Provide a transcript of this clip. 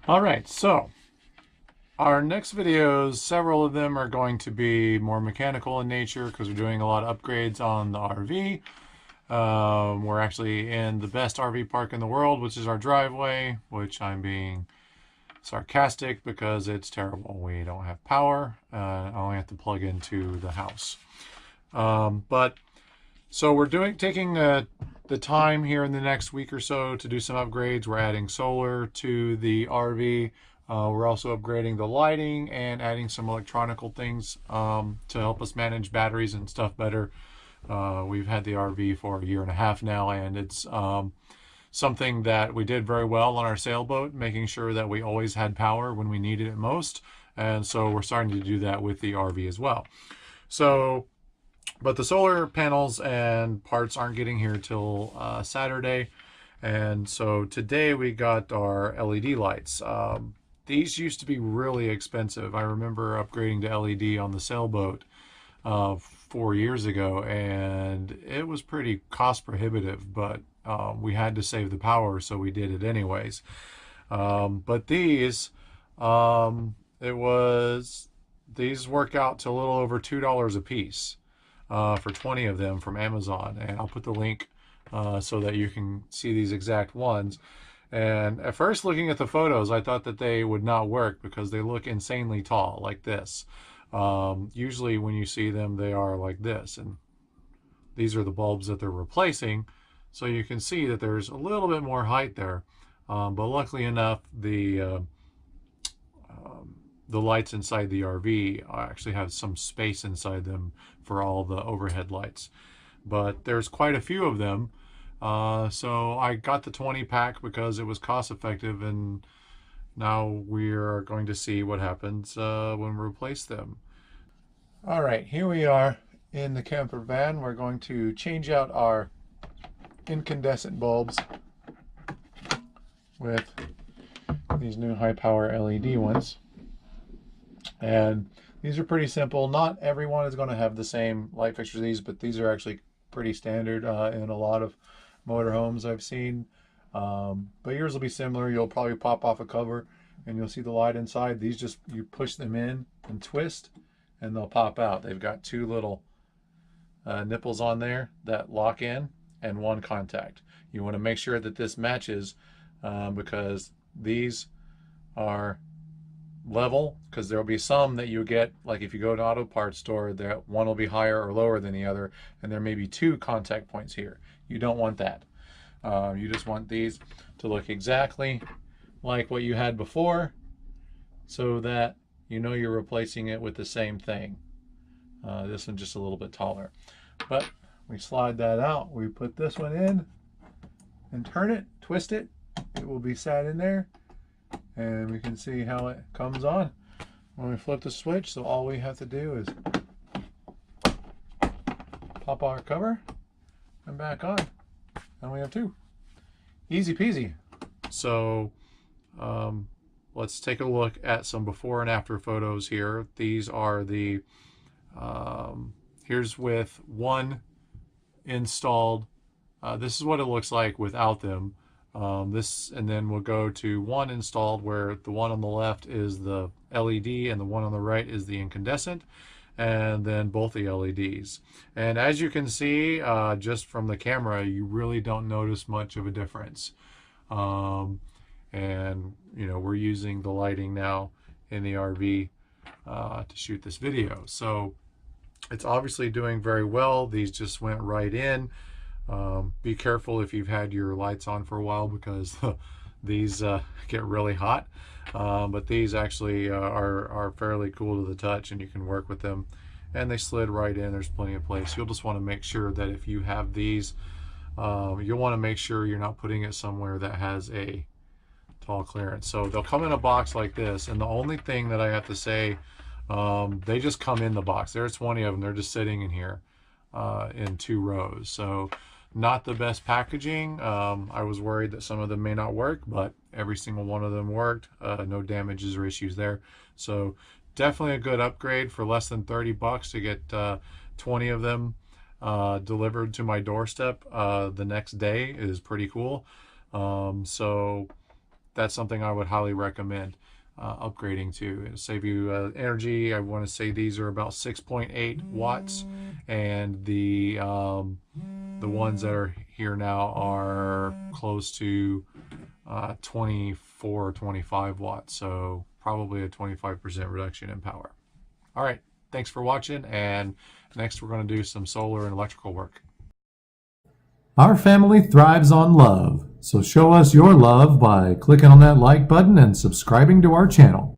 All right, so our next videos, several of them are going to be more mechanical in nature because we're doing a lot of upgrades on the RV. We're actually in the best RV park in the world, which is our driveway, which I'm being sarcastic because it's terrible. We don't have power. I only have to plug into the house. But so we're taking the time here in the next week or so to do some upgrades. We're adding solar to the RV. We're also upgrading the lighting and adding some electronical things to help us manage batteries and stuff better. We've had the RV for a year and a half now, and it's something that we did very well on our sailboat, making sure that we always had power when we needed it most. And so we're starting to do that with the RV as well. So, but the solar panels and parts aren't getting here till Saturday. And so today we got our LED lights. These used to be really expensive. I remember upgrading to LED on the sailboat 4 years ago, and it was pretty cost prohibitive, but we had to save the power, so we did it anyways. But these work out to a little over $2 a piece for 20 of them from Amazon, and I'll put the link so that you can see these exact ones. And at first, looking at the photos, I thought that they would not work because they look insanely tall like this. Usually when you see them, they are like this, and these are the bulbs that they're replacing. So you can see that there's a little bit more height there, but luckily enough, the lights inside the RV actually have some space inside them for all the overhead lights. But there's quite a few of them, so I got the 20 pack because it was cost effective, and now we're going to see what happens when we replace them. All right, here we are in the camper van. We're going to change out our incandescent bulbs with these new high power LED ones. And these are pretty simple. Not everyone is going to have the same light fixtures as these, but these are actually pretty standard in a lot of motorhomes I've seen. But yours will be similar. You'll probably pop off a cover and you'll see the light inside. These just, you push them in and twist and they'll pop out. They've got two little nipples on there that lock in and one contact. You want to make sure that this matches because these are level, because there'll be some that you get, like if you go to an auto parts store, that one will be higher or lower than the other, and there may be two contact points here. You don't want that. You just want these to look exactly like what you had before, so that you know you're replacing it with the same thing. This one's just a little bit taller, but we slide that out. We put this one in and turn it, twist it. It will be sat in there, and we can see how it comes on when we flip the switch. So all we have to do is pop our cover and back on, and we have two. Easy peasy. So let's take a look at some before and after photos here. These are the here's with one installed. This is what it looks like without them. And then we'll go to one installed, where the one on the left is the LED and the one on the right is the incandescent, and then both the LEDs. And as you can see, just from the camera, you really don't notice much of a difference. And you know, we're using the lighting now in the RV to shoot this video, so it's obviously doing very well. These just went right in. Be careful if you've had your lights on for a while, because these get really hot. But these actually are fairly cool to the touch, and you can work with them. And they slid right in. There's plenty of place. You'll just want to make sure that if you have these, you'll want to make sure you're not putting it somewhere that has a tall clearance. So they'll come in a box like this, and the only thing that I have to say, they just come in the box. There's 20 of them. They're just sitting in here in 2 rows. So not the best packaging. I was worried that some of them may not work, but every single one of them worked. No damages or issues there. So definitely a good upgrade for less than 30 bucks to get 20 of them delivered to my doorstep the next day is pretty cool. So that's something I would highly recommend upgrading to. It'll save you energy. I want to say these are about 6.8 watts, and the ones that are here now are close to 24 or 25 watts, so probably a 25% reduction in power. All right, thanks for watching, and next we're going to do some solar and electrical work. Our family thrives on love, so show us your love by clicking on that like button and subscribing to our channel.